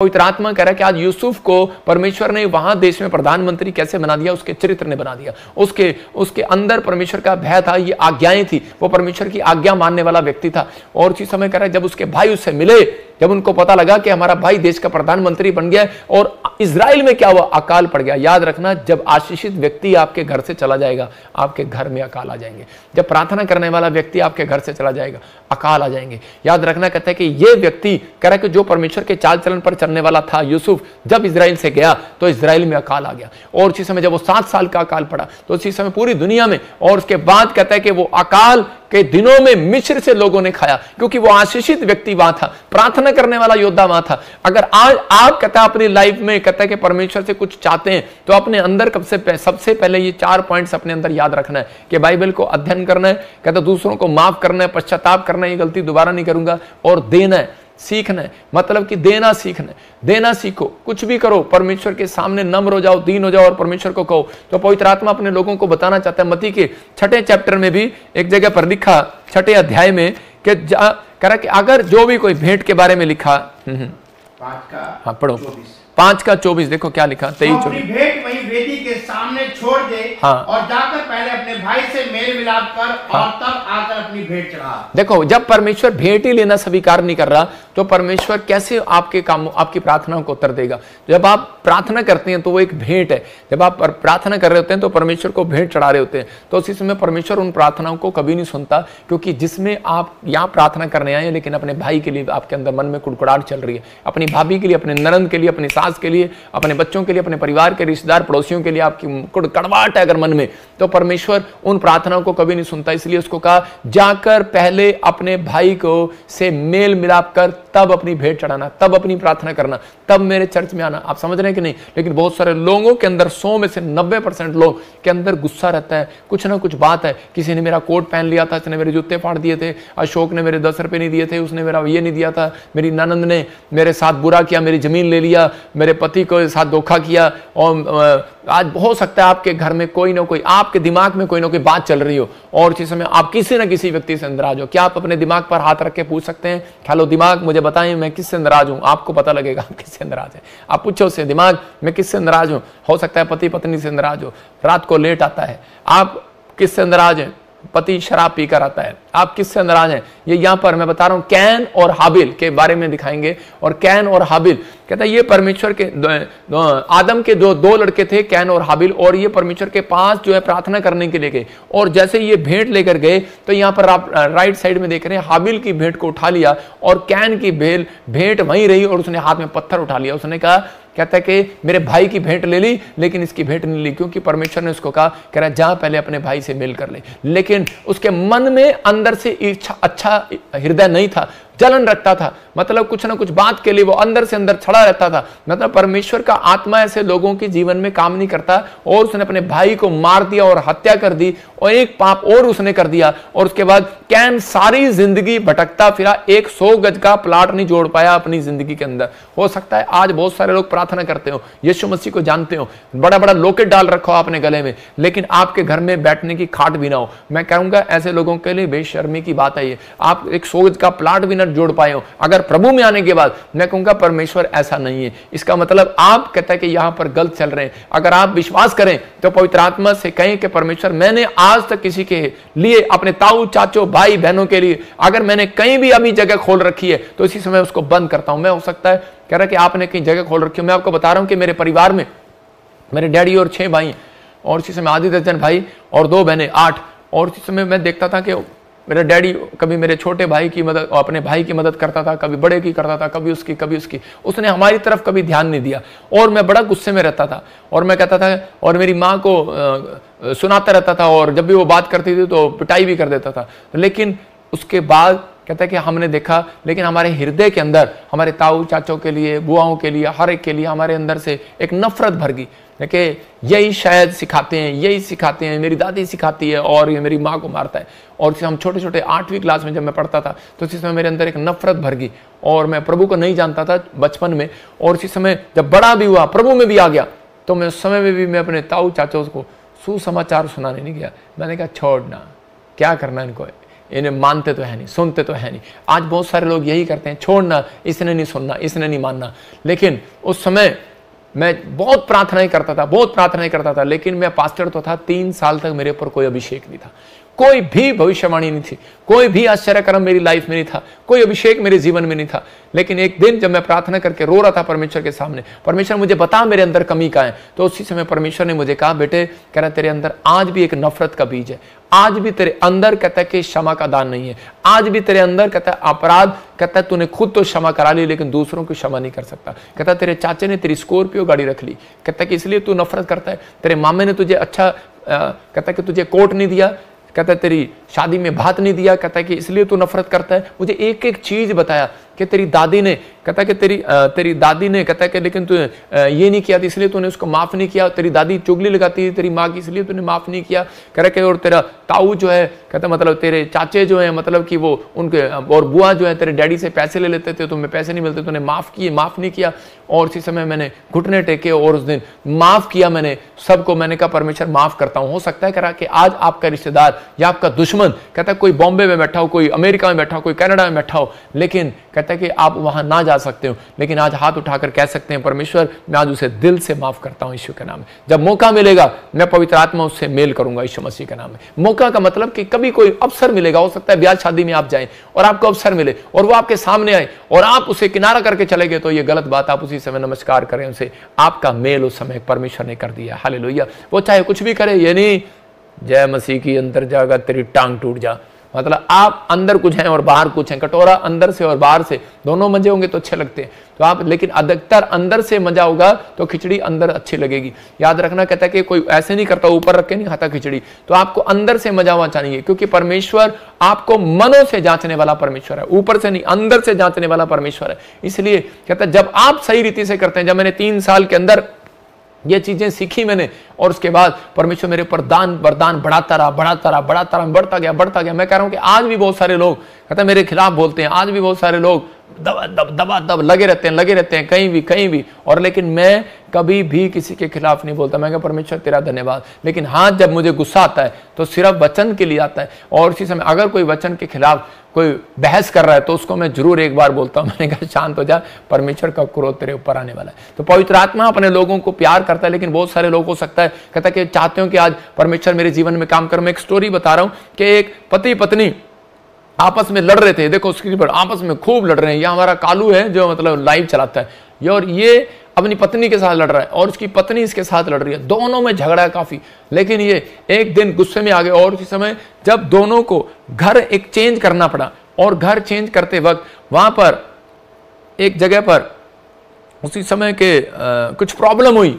पवित्र आत्मा कह रहा है कि आज यूसुफ को परमेश्वर ने वहां देश में प्रधानमंत्री कैसे बना दिया, उसके चरित्र ने बना दिया। उसके अंदर परमेश्वर का भय था, ये आज्ञाएं थी, वो परमेश्वर की आज्ञा मानने वाला व्यक्ति था। और उसी समय कह रहा है जब उसके भाई उससे मिले, जब उनको पता लगा कि हमारा भाई देश का प्रधानमंत्री बन गया और इजराइल में क्या हुआ, अकाल पड़ गया। याद रखना, जब आशीषित व्यक्ति आपके घर से चला जाएगा, आपके घर में अकाल आ जाएंगे। जब प्रार्थना करने वाला व्यक्ति आपके घर से चला जाएगा, अकाल आ जाएंगे। याद रखना, कहता है कि ये व्यक्ति कह रहा है कि जो परमेश्वर के चाल चलन पर चलने वाला था यूसुफ, जब इजराइल से गया तो इजराइल में अकाल आ गया। और उसी समय जब वो 7 साल का अकाल पड़ा तो उसी समय पूरी दुनिया में, और उसके बाद कहता है कि वो अकाल के दिनों में मिस्र से लोगों ने खाया, क्योंकि वो आशीषित व्यक्ति वहां था, प्रार्थना करने वाला योद्धा वहां था। अगर आज आप कहता है अपनी लाइफ में कहता है कि परमेश्वर से कुछ चाहते हैं, तो अपने अंदर सबसे पहले ये 4 पॉइंट्स अपने अंदर याद रखना है कि बाइबल को अध्ययन करना है, कहता दूसरों को माफ करना है, पश्चाताप करना है, ये गलती दोबारा नहीं करूंगा, और देना है, सीखना है। मतलब कि देना सीखना है, देना सीखो। कुछ भी करो, परमेश्वर के सामने नम्र हो जाओ, दीन हो जाओ और परमेश्वर को कहो। तो पवित्र आत्मा अपने लोगों को बताना चाहता है। मत्ती के 6 चैप्टर में भी एक जगह पर लिखा, 6 अध्याय में, कि कह रहा कि अगर जो भी कोई भेंट के बारे में लिखा, 5 पढ़ो, 5:24 देखो क्या लिखा, 23-24। भेंट वही वेदी के सामने छोड़ दे, और जाकर पहले अपने भाई से मेल मिलाप कर, और तब आकर अपनी भेंट चढ़ा। देखो, जब परमेश्वर भेंट ही लेना स्वीकार नहीं कर रहा, तो परमेश्वर कैसे आपके कामों, आपकी प्रार्थनाओं को उत्तर देगा। जब आप प्रार्थना करते हैं तो वो एक भेंट है। जब आप प्रार्थना कर रहे होते हैं तो परमेश्वर को भेंट चढ़ा रहे होते हैं, तो उसी समय परमेश्वर उन प्रार्थनाओं को कभी नहीं सुनता, क्योंकि जिसमें आप यहाँ प्रार्थना करने आए लेकिन अपने भाई के लिए आपके अंदर मन में कुड़कुड़ाहट चल रही है, अपनी भाभी के लिए, अपने ननद के लिए, अपनी सास के लिए, अपने बच्चों के लिए, अपने परिवार के रिश्तेदार पड़ोसियों के लिए आपकी कड़वाहट है अगर मन में, तो परमेश्वर उन प्रार्थनाओं को कभी नहीं सुनता। इसलिए उसको कहा, जाकर पहले अपने भाई को से मेल मिलाप कर, तब अपनी भेंट चढ़ाना, तब अपनी प्रार्थना करना, तब मेरे चर्च में आना। आप समझ रहे हैं कि नहीं? लेकिन बहुत सारे लोगों के अंदर, 100 में से 90% लोग के अंदर गुस्सा रहता है, कुछ ना कुछ बात है। किसी ने मेरा कोट पहन लिया था, इसने मेरे जूते फाड़ दिए थे, अशोक ने मेरे 10 रुपए नहीं दिए थे, उसने मेरा ये नहीं दिया था, मेरी ननंद ने मेरे साथ बुरा किया, मेरी जमीन ले लिया, मेरे पति को साथ धोखा किया। और आज हो सकता है आपके घर में कोई ना कोई, आपके दिमाग में कोई ना कोई बात चल रही हो, और इसी समय आप किसी ना किसी व्यक्ति से नाराज हो। क्या आप अपने दिमाग पर हाथ रख के पूछ सकते हैं, हेलो दिमाग, मुझे बताएं मैं किससे नाराज हूं? आपको पता लगेगा आप किससे नाराज हैं। आप पूछो उससे, दिमाग मैं किससे नाराज हूं? हो सकता है पति पत्नी से नाराज हो, रात को लेट आता है। आप किससे नाराज हैं? पति शराब पीकर आता है। आप किससे नाराज हैं? ये यहां पर मैं बता रहा हूं, कैन और हाबिल के बारे में दिखाएंगे। और कैन और हाबिल कहता है ये परमेश्वर के आदम के जो 2 लड़के थे, कैन और हाबिल, और ये परमेश्वर के पास जो है प्रार्थना करने के लिए गए। और जैसे ये भेंट लेकर गए तो यहां पर आप राइट साइड में देख रहे हैं, हाबिल की भेंट को उठा लिया और कैन की भेंट वहीं रही, और उसने हाथ में पत्थर उठा लिया। उसने कहा, कहता है कि मेरे भाई की भेंट ले ली लेकिन इसकी भेंट नहीं ली, क्योंकि परमेश्वर ने उसको कहा, कह रहा जा पहले अपने भाई से मेल कर ले। लेकिन उसके मन में अंदर से अच्छा हृदय नहीं था, जलन रखता था। मतलब कुछ ना कुछ बात के लिए वो अंदर से अंदर छड़ा रहता था। मतलब परमेश्वर का आत्मा ऐसे लोगों के जीवन में काम नहीं करता। और उसने अपने भाई को मार दिया और हत्या कर दी, और एक पाप और उसने कर दिया। और उसके बाद कैन सारी जिंदगी भटकता फिरा, 100 गज का प्लाट नहीं जोड़ पाया अपनी जिंदगी के अंदर। हो सकता है आज बहुत सारे लोग प्रार्थना करते हो, यीशु मसीह को जानते हो, बड़ा बड़ा लॉकेट डाल रखा हो अपने गले में, लेकिन आपके घर में बैठने की खाट भी ना हो। मैं कहूंगा ऐसे लोगों के लिए बेशर्मी की बात है ये। आप 100 गज का प्लाट भी ना जोड़ पाए हो अगर प्रभु में आने के बाद, मैं कहूंगा परमेश्वर ऐसा नहीं है। इसका मतलब आप कहता है कि यहां पर गलत चल रहे हैं। अगर आप विश्वास करें तो पवित्र आत्मा से कहें कि परमेश्वर, मैंने आज तक किसी के लिए, अपने ताऊ चाचो भाई बहनों के लिए अगर मैंने कहीं भी अभी जगह खोल रखी है तो इसी समय उसको बंद करता हूं। मैं हो सकता है कह रहा कि आपने कहीं जगह खोल रखी है। मैं आपको बता रहा हूं कि मेरे परिवार में मेरे डैडी और 6 भाई, और इसी समय आधी दर्जन भाई और 2 बहनें, 8। और इसी समय मैं देखता था कि मेरा डैडी कभी मेरे छोटे भाई की मदद, अपने भाई की मदद करता था, कभी बड़े की करता था, कभी उसकी। उसने हमारी तरफ कभी ध्यान नहीं दिया, और मैं बड़ा गुस्से में रहता था। और मैं कहता था, और मेरी माँ को सुनाता रहता था, और जब भी वो बात करती थी तो पिटाई भी कर देता था। लेकिन उसके बाद कहता है कि हमने देखा, लेकिन हमारे हृदय के अंदर, हमारे ताऊ चाचों के लिए, बुआओं के लिए, हर एक के लिए हमारे अंदर से एक नफरत भर गई। देखिए यही शायद सिखाते हैं, मेरी दादी सिखाती है, और ये मेरी माँ को मारता है। और हम छोटे छोटे 8वीं क्लास में जब मैं पढ़ता था तो इसी समय मेरे अंदर एक नफरत भर गई, और मैं प्रभु को नहीं जानता था बचपन में। और इसी समय जब बड़ा भी हुआ, प्रभु में भी आ गया, तो मैं उस समय में भी मैं अपने ताऊ चाचों को सुसमाचार सुनाने नहीं गया। मैंने कहा छोड़ना, क्या करना इनको, इन्हें मानते तो है नहीं, सुनते तो है नहीं। आज बहुत सारे लोग यही करते हैं, छोड़ना, इसने नहीं सुनना, इसने नहीं मानना। लेकिन उस समय मैं बहुत प्रार्थनाएं करता था, बहुत प्रार्थनाएं करता था, लेकिन मैं पास्टर तो था, 3 साल तक मेरे ऊपर कोई अभिषेक नहीं था, कोई भी भविष्यवाणी नहीं थी, कोई भी आश्चर्यक्रम मेरी लाइफ में नहीं था, कोई अभिषेक मेरे जीवन में नहीं था। लेकिन एक दिन जब मैं प्रार्थना करके रो रहा था परमेश्वर के सामने, परमेश्वर मुझे बता मेरे अंदर कमी का है, तो उसी समय परमेश्वर ने मुझे कहा, बेटे, कह रहा तेरे अंदर आज भी एक नफरत का बीज है, आज भी तेरे अंदर कहता है कि क्षमा का दान नहीं है, आज भी तेरे अंदर कहता है अपराध, कहता है तूने खुद तो क्षमा करा ली लेकिन दूसरों की क्षमा नहीं कर सकता। कहता तेरे चाचे ने तेरी स्कॉर्पियो गाड़ी रख ली, कहता कि इसलिए तू नफरत करता है। तेरे मामे ने तुझे अच्छा कहता कि तुझे कोट नहीं दिया, कहता है तेरी शादी में भात नहीं दिया, कहता है कि इसलिए तू नफरत करता है। मुझे एक एक चीज बताया कि तेरी दादी ने, कहता है कि तेरी दादी ने, कहता है कि लेकिन तू ये नहीं किया इसलिए तूने उसको माफ नहीं किया। तेरी दादी चुगली लगाती है तेरी माँ की, इसलिए तूने माफ नहीं किया। कह रहे कि और तेरा ताऊ जो है, कहता मतलब तेरे चाचे जो है, मतलब कि वो उनके, और बुआ जो है तेरे डैडी से पैसे ले लेते थे, तुम्हें पैसे नहीं मिलते, तूने माफ नहीं किया। और उसी समय मैंने घुटने टेके और उस दिन माफ किया मैंने सबको। मैंने कहा परमेश्वर माफ करता हूं। हो सकता है करा कि आज आपका रिश्तेदार या आपका दुश्मन, कहता है कोई बॉम्बे में बैठा हो, कोई अमेरिका में बैठा हो, कोई कनाडा में बैठा हो, लेकिन कहता है कि आप वहां ना जा सकते हो, लेकिन आज हाथ उठाकर कह सकते हैं परमेश्वर मैं आज उसे दिल से माफ करता हूं यीशु के नाम में। जब मौका मिलेगा मैं पवित्र आत्मा उससे मेल करूंगा यीशु मसीह के नाम में। मौका का मतलब कि कभी कोई अवसर मिलेगा, हो सकता है ब्याह शादी में आप जाएं और आपको अवसर मिले और वो आपके सामने आए और आप उसे किनारा करके चले गए, तो ये गलत बात। आप उसी समय नमस्कार करें उसे, आपका मेल उस समय परमेश्वर ने कर दिया। हालेलुया। वो चाहे कुछ भी करे, ये नहीं जय मसीह की अंदर जाएगा तेरी टांग टूट जा, मतलब आप अंदर कुछ हैं और बाहर कुछ हैं। कटोरा अंदर से और बाहर से दोनों मजे होंगे तो अच्छे लगते हैं, तो आप, लेकिन अधिकतर अंदर से मजा होगा तो खिचड़ी अंदर अच्छी लगेगी। याद रखना, कहता है कि कोई ऐसे नहीं करता ऊपर रख के नहीं खाता खिचड़ी, तो आपको अंदर से मजा होना चाहिए, क्योंकि परमेश्वर आपको मनों से जांचने वाला परमेश्वर है, ऊपर से नहीं, अंदर से जांचने वाला परमेश्वर है। इसलिए कहता है जब आप सही रीति से करते हैं, जब मैंने 3 साल के अंदर ये चीजें सीखी मैंने, और उसके बाद परमेश्वर मेरे ऊपर वरदान बढ़ाता रहा, बढ़ता गया। मैं कह रहा हूं कि आज भी बहुत सारे लोग कहते हैं मेरे खिलाफ बोलते हैं, आज भी बहुत सारे लोग दबा लगे रहते हैं कहीं भी, और लेकिन मैं कभी भी किसी के खिलाफ नहीं बोलता। मैं कहा परमेश्वर तेरा धन्यवाद। लेकिन हाँ, जब मुझे गुस्सा आता है तो सिर्फ वचन के लिए आता है, और उसी समय अगर कोई वचन के खिलाफ कोई बहस कर रहा है तो उसको मैं जरूर एक बार बोलता हूं, मैंने कहा शांत हो जा, परमेश्वर का क्रोध तेरे ऊपर आने वाला है। तो पवित्र आत्मा अपने लोगों को प्यार करता है, लेकिन बहुत सारे लोग हो सकता है कहता है कि चाहते हो कि आज परमेश्वर मेरे जीवन में काम करो। मैं एक स्टोरी बता रहा हूं कि एक पति पत्नी आपस में लड़ रहे थे, देखो स्क्रीन पर आपस में खूब लड़ रहे हैं। यह हमारा कालू है जो मतलब लाइव चलाता है, और ये अपनी पत्नी के साथ लड़ रहा है और उसकी पत्नी इसके साथ लड़ रही है, दोनों में झगड़ा है काफी। लेकिन ये एक दिन गुस्से में आ गए, और उसी समय जब दोनों को घर एक चेंज करना पड़ा, और घर चेंज करते वक्त वहां पर एक जगह पर उसी समय के कुछ प्रॉब्लम हुई,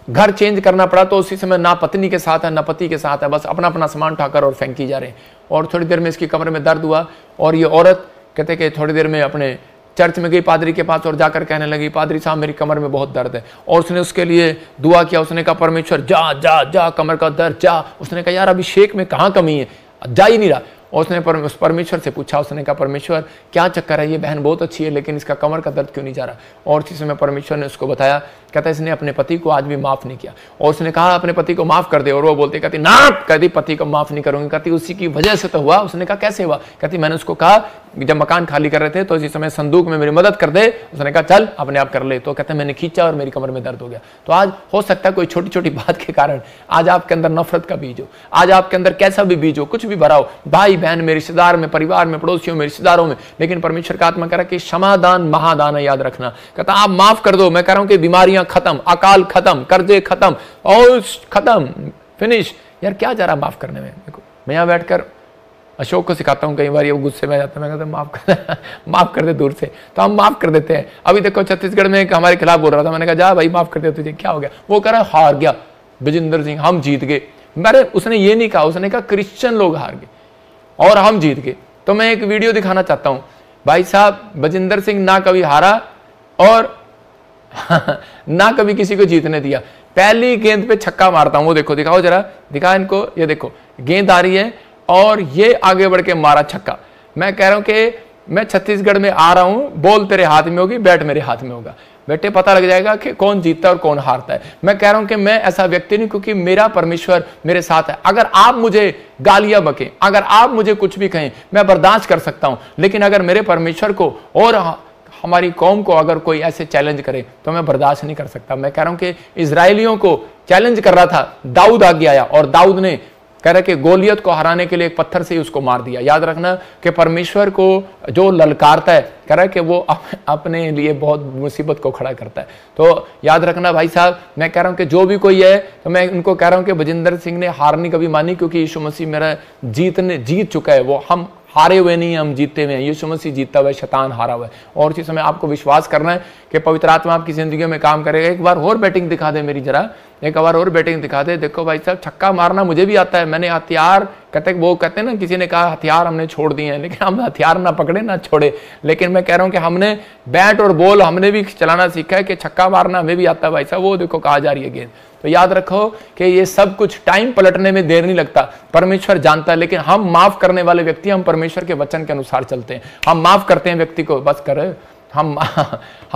घर चेंज करना पड़ा, तो उसी समय ना पत्नी के साथ है ना पति के साथ है, बस अपना अपना सामान उठाकर और फेंकी जा रहे हैं। और थोड़ी देर में इसकी कमरे में दर्द हुआ, और ये औरत कहते कि थोड़ी देर में अपने चर्च में गई पादरी के पास और जाकर कहने लगी, पादरी साहब मेरी कमर में बहुत दर्द है। और उसने उसके लिए दुआ किया, उसने कहा परमेश्वर जा जा जा कमर का दर्द जा। उसने कहा यार अभिषेक में कहाँ कमी है, जा ही नहीं रहा। और उसने परमेश्वर से पूछा, उसने कहा परमेश्वर क्या चक्कर है, ये बहन बहुत अच्छी है लेकिन इसका कमर का दर्द क्यों नहीं जा रहा। और उसी समय परमेश्वर ने उसको बताया, कहता इसने अपने पति को आज भी माफ नहीं किया। और उसने कहा अपने पति को माफ कर दे, और वो बोलती कहती ना, कहती पति को माफ नहीं करूंगी, कहती उसी की वजह से तो हुआ। उसने कहा कैसे हुआ, कहती मैंने उसको कहा जब मकान खाली कर रहे थे तो इसी समय संदूक में मेरी मदद कर दे, उसने कहा चल अपने आप कर ले, तो कहते मैंने खींचा और मेरी कमर में दर्द हो गया। तो आज हो सकता है कोई छोटी छोटी बात के कारण आज आपके अंदर नफरत का बीज हो, आज आपके अंदर कैसा भी बीज हो, कुछ भी भरा हो, भाई बहन में, रिश्तेदार में, परिवार में, पड़ोसियों में, रिश्तेदारों में, लेकिन परमेश्वर का आत्मा कह रहा है कि क्षमादान महादान है, याद रखना। कहता आप माफ कर दो। मैं कह रहा हूं कि बीमारियां खत्म, अकाल खत्म, कर्जे खत्म, और खत्म, फिनिश। यार क्या जा रहा माफ करने में। देखो मैं यहां बैठकर अशोक को सिखाता हूं, कई बार ये गुस्से में आ जाता है, मैं कहता माफ कर दे दूर से, तो हम माफ कर देते हैं। अभी देखो छत्तीसगढ़ में एक हमारे खिलाफ बोल रहा था, मैंने कहा जा भाई माफ कर दे, तुझे क्या हो गया। वो कह रहा है हार गया विजेंद्र सिंह, हम जीत गए। मेरे उसने ये नहीं कहा, उसने कहा क्रिश्चियन लोग हार गए और हम जीत गए। तो मैं एक वीडियो दिखाना चाहता हूं, भाई साहब बजिंदर सिंह ना कभी हारा और ना कभी किसी को जीतने दिया। पहली गेंद पे छक्का मारता हूं, वो देखो, दिखाओ जरा, दिखा इनको, ये देखो गेंद आ रही है और ये आगे बढ़ के मारा छक्का। मैं कह रहा हूं कि मैं छत्तीसगढ़ में आ रहा हूं, बॉल तेरे हाथ में होगी, बैट मेरे हाथ में होगा। बेटे पता लग जाएगा कि कौन जीतता है और कौन हारता है। मैं कह रहा हूं कि मैं ऐसा व्यक्ति नहीं, क्योंकि मेरा परमेश्वर मेरे साथ है। अगर आप मुझे गालियां बकें, अगर आप मुझे कुछ भी कहें, मैं बर्दाश्त कर सकता हूं, लेकिन अगर मेरे परमेश्वर को और हमारी कौम को अगर कोई ऐसे चैलेंज करे तो मैं बर्दाश्त नहीं कर सकता। मैं कह रहा हूं कि इजराइलियों को चैलेंज कर रहा था, दाऊद आगे आया और दाऊद ने कह रहा कि गोलियत को हराने के लिए एक पत्थर से ही उसको मार दिया। याद रखना कि परमेश्वर को जो ललकारता है, कह रहा है कि वो अपने लिए बहुत मुसीबत को खड़ा करता है। तो याद रखना भाई साहब, मैं कह रहा हूं कि जो भी कोई है, तो मैं उनको कह रहा हूं कि बजिंदर सिंह ने हार नहीं कभी मानी, क्योंकि यीशु मसीह मेरा जीत चुका है। वो हम हारे हुए नहीं, हम जीते हुए हैं। यीशु मसीह जीता हुआ है, शैतान हारा हुआ है। और इसी समय आपको विश्वास करना है कि पवित्र आत्मा आपकी जिंदगी में काम करेगा। एक बार और बैटिंग दिखा दे मेरी, जरा एक बार और बैटिंग दिखा दे। देखो भाई साहब, छक्का मारना मुझे भी आता है। मैंने हथियार कहते हैं ना, किसी ने कहा हथियार हमने छोड़ दिए हैं, लेकिन हम हथियार ना पकड़े ना छोड़े। लेकिन मैं कह रहा हूं कि हमने बैट और बॉल हमने भी चलाना सीखा है, कि छक्का मारना हमें भी आता है भाई साहब। वो देखो कहा जा रही है गेंद। तो याद रखो कि ये सब कुछ टाइम पलटने में देर नहीं लगता, परमेश्वर जानता है। लेकिन हम माफ करने वाले व्यक्ति, हम परमेश्वर के वचन के अनुसार चलते हैं। हम माफ करते हैं व्यक्ति को, बस कर हम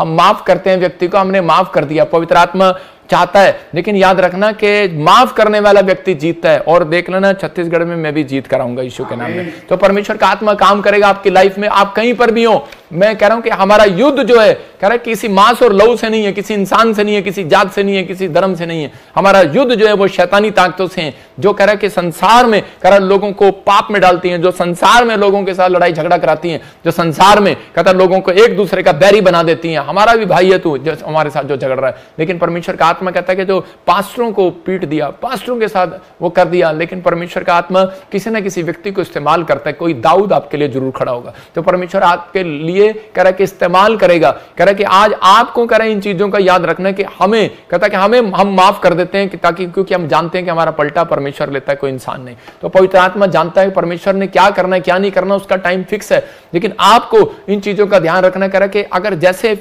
माफ करते हैं व्यक्ति को, हमने माफ कर दिया, पवित्र आत्मा चाहता है। लेकिन याद रखना कि माफ करने वाला व्यक्ति जीतता है। और देख लेना, छत्तीसगढ़ में मैं भी जीत कराऊंगा यीशु के नाम में। तो परमेश्वर का आत्मा काम करेगा आपकी लाइफ में, आप कहीं पर भी हो। मैं कह रहा हूं कि हमारा युद्ध जो है, कह रहा है किसी मांस और लहू से नहीं है, किसी इंसान से नहीं है, किसी जात से नहीं है, किसी धर्म से नहीं है। हमारा युद्ध जो है वो शैतानी ताकतों से है, जो कह रहा है कि संसार में कह रहा लोगों को पाप में डालती हैं, जो संसार में लोगों के साथ लड़ाई झगड़ा कराती हैं, जो संसार में कहता है लोगों को एक दूसरे का बैरी बना देती हैं। हमारा भी भाई है तू, जो हमारे साथ जो झगड़ रहा है। लेकिन परमेश्वर का आत्मा कहता है कि जो पास्टरों को पीट दिया, पास्टरों के साथ वो कर दिया, लेकिन परमेश्वर का आत्मा किसी ना किसी व्यक्ति को इस्तेमाल करता है। कोई दाऊद आपके लिए जरूर खड़ा होगा। तो परमेश्वर आपके लिए कह रहा है कि इस्तेमाल करेगा। कह रहा है कि आज आपको कह रहा है इन चीजों का याद रखना है कि हमें कहता है कि हम माफ कर देते हैं, ताकि क्योंकि हम जानते हैं कि हमारा पलटा परमेश्वर लेता है, कोई इंसान नहीं। तो पवित्र आत्मा जानता है परमेश्वर ने क्या करना है क्या नहीं करना, उसका टाइम फिक्स है। लेकिन आपको इन चीजों का ध्यान रखना। कह रहा है कि अगर जैसे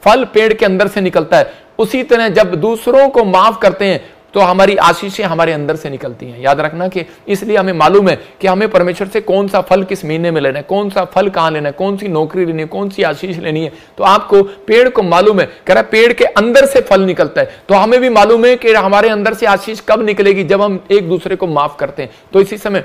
फल पेड़ के अंदर से निकलता है, उसी तरह जब दूसरों को माफ करते हैं तो हमारी आशीषें हमारे अंदर से निकलती हैं। याद रखना कि इसलिए हमें मालूम है कि हमें परमेश्वर से कौन सा फल किस महीने में लेना है, कौन सा फल कहां लेना है, कौन सी नौकरी लेनी है, कौन सी आशीष लेनी है। तो आपको पेड़ को मालूम है, कह रहा है पेड़ के अंदर से फल निकलता है। तो हमें भी मालूम है कि हमारे अंदर से आशीष कब निकलेगी, जब हम एक दूसरे को माफ करते हैं। तो इसी समय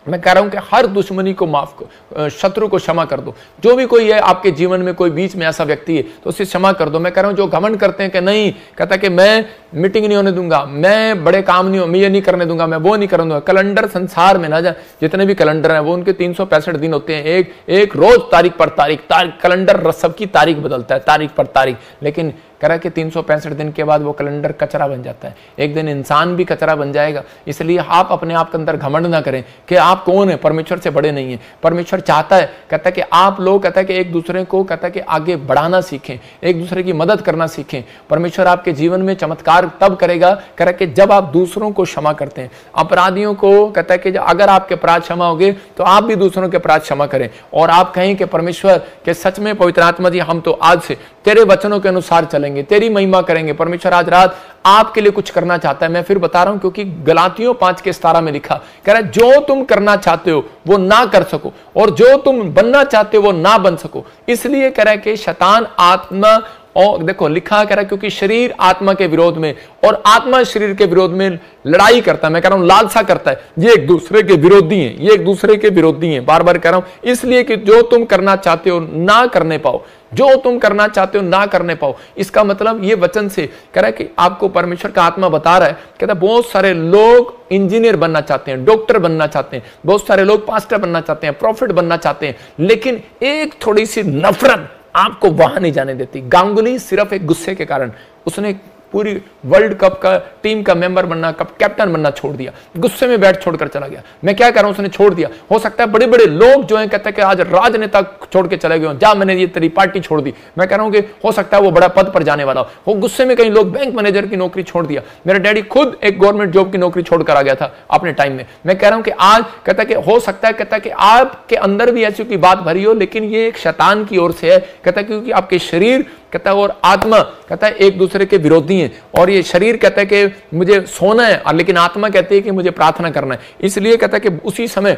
मैं कह रहा हूं कि हर दुश्मनी को माफ को, शत्रु को क्षमा कर दो। जो भी कोई है आपके जीवन में, कोई बीच में ऐसा व्यक्ति है, तो उसे क्षमा कर दो। मैं कह रहा हूं जो घमंड करते हैं कि नहीं, कहता कि मैं मीटिंग नहीं होने दूंगा, मैं बड़े काम नहीं, मैं ये नहीं करने दूंगा, मैं वो नहीं करने दूंगा। कैलेंडर संसार में ना जा, जितने भी कैलेंडर हैं वो उनके 365 दिन होते हैं। एक रोज तारीख पर तारीख कैलेंडर सबकी तारीख बदलता है, तारीख पर तारीख। लेकिन कह रहा है कि 365 दिन के बाद वो कैलेंडर कचरा बन जाता है। एक दिन इंसान भी कचरा बन जाएगा। इसलिए आप अपने आप के अंदर घमंड ना करें कि आप कौन है, परमेश्वर से बड़े नहीं है। परमेश्वर चाहता है, कहता है कि आप लोग, कहता है कि एक दूसरे को, कहता है कि आगे बढ़ाना सीखें, एक दूसरे की मदद करना सीखें। परमेश्वर आपके जीवन में चमत्कार तब करेगा, कह रहा है कि जब आप दूसरों को क्षमा करते हैं। अपराधियों को कहता है कि अगर आपके अपराध क्षमा होंगे तो आप भी दूसरों के अपराध क्षमा करें। और आप कहें कि परमेश्वर के सच में पवित्र आत्मा जी, हम तो आज से तेरे वचनों के अनुसार चलेंगे, तेरी महिमा करेंगे। परमेश्वर आज रात आपके लिए कुछ करना चाहता है। मैं फिर बता रहा हूं, क्योंकि गलातियों 5:17 में लिखा, कह रहा है जो तुम करना चाहते हो वो ना कर सको, और जो तुम बनना चाहते हो वो ना बन सको। इसलिए कह रहा है कि शैतान आत्मा, और देखो लिखा कह रहा है, क्योंकि शरीर आत्मा के विरोध में और आत्मा शरीर के विरोध में लड़ाई करता है। मैं कह रहा हूं लालसा करता है। ये एक दूसरे के विरोधी हैं, ये एक दूसरे के विरोधी हैं। बार बार कह रहा हूं, इसलिए कि जो तुम करना चाहते हो ना करने पाओ, जो तुम करना चाहते हो ना करने पाओ। इसका मतलब ये वचन से कह रहा है कि आपको परमेश्वर का आत्मा बता रहा है, कहता है बहुत सारे लोग इंजीनियर बनना चाहते हैं, डॉक्टर बनना चाहते हैं, बहुत सारे लोग पास्टर बनना चाहते हैं, प्रॉफिट बनना चाहते हैं, लेकिन एक थोड़ी सी नफरत आपको वहां नहीं जाने देती। गांगुली सिर्फ एक गुस्से के कारण उसने पूरी वर्ल्ड कप का टीम का मेंबर बनना, कप कैप्टन बनना छोड़ दिया, गुस्से में बैट छोड़कर चला गया। मैं क्या कह रहा हूं, उसने छोड़ दिया। हो सकता है बड़े बड़े लोग जो हैं कहते हैं कि आज राजनेता छोड़ के चले गए, जा मैंने ये तेरी पार्टी छोड़ दी। मैं कह रहा हूं कि हो सकता है वो बड़ा पद पर जाने वाला हो। वो गुस्से में कई लोग बैंक मैनेजर की नौकरी छोड़ दिया। मेरा डैडी खुद एक गवर्नमेंट जॉब की नौकरी छोड़कर आ गया था अपने टाइम में। मैं कह रहा हूं कि आज कहता है कि हो सकता है, कहता है कि आपके अंदर भी ऐसी की बात भरी हो, लेकिन ये एक शैतान की ओर से है। कहता है क्योंकि आपके शरीर कहता है और आत्मा कहता है एक दूसरे के विरोधी हैं। और ये शरीर कहता है कि मुझे सोना है, और लेकिन आत्मा कहती है कि मुझे प्रार्थना करना है। इसलिए कहता है कि उसी समय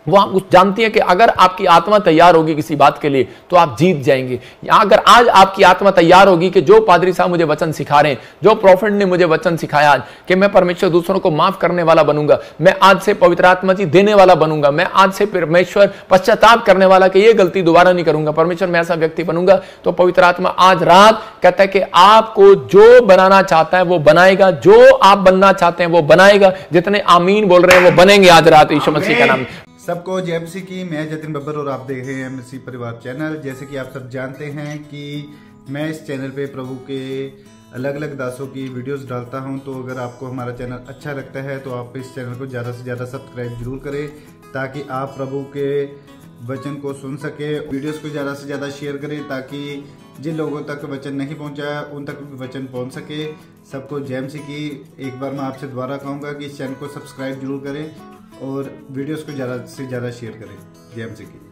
वो आप जानती है कि अगर आपकी आत्मा तैयार होगी किसी बात के लिए तो आप जीत जाएंगे। अगर आज आपकी आत्मा तैयार होगी कि जो पादरी साहब मुझे वचन सिखा रहे हैं, जो प्रॉफिट ने मुझे वचन सिखाया आज कि मैं परमेश्वर दूसरों को माफ करने वाला बनूंगा, मैं आज से पवित्र आत्मा जी देने वाला बनूंगा, मैं आज से परमेश्वर पश्चाताप करने वाला कि ये गलती दोबारा नहीं करूंगा, परमेश्वर मैं ऐसा व्यक्ति बनूंगा, तो पवित्र आत्मा आज रात कहता है कि आपको जो बनाना चाहता है वो बनाएगा, जो आप बनना चाहते हैं वो बनाएगा। जितने आमीन बोल रहे हैं वो बनेंगे आज रात यीशु मसीह का नाम। सबको जय मसीह की। मैं जतिन बब्बर और आप देख रहे हैं मसीह परिवार चैनल। जैसे कि आप सब जानते हैं कि मैं इस चैनल पे प्रभु के अलग अलग दासों की वीडियोस डालता हूं, तो अगर आपको हमारा चैनल अच्छा लगता है तो आप इस चैनल को ज़्यादा से ज़्यादा सब्सक्राइब जरूर करें ताकि आप प्रभु के वचन को सुन सके। वीडियोस को ज़्यादा से ज़्यादा शेयर करें ताकि जिन लोगों तक वचन नहीं पहुंचा उन तक भी वचन पहुंच सके। सबको जय मसीह की। एक बार मैं आपसे दोबारा कहूँगा कि इस चैनल को सब्सक्राइब जरूर करें और वीडियोस को ज़्यादा से ज़्यादा शेयर करें। जय मसीह की।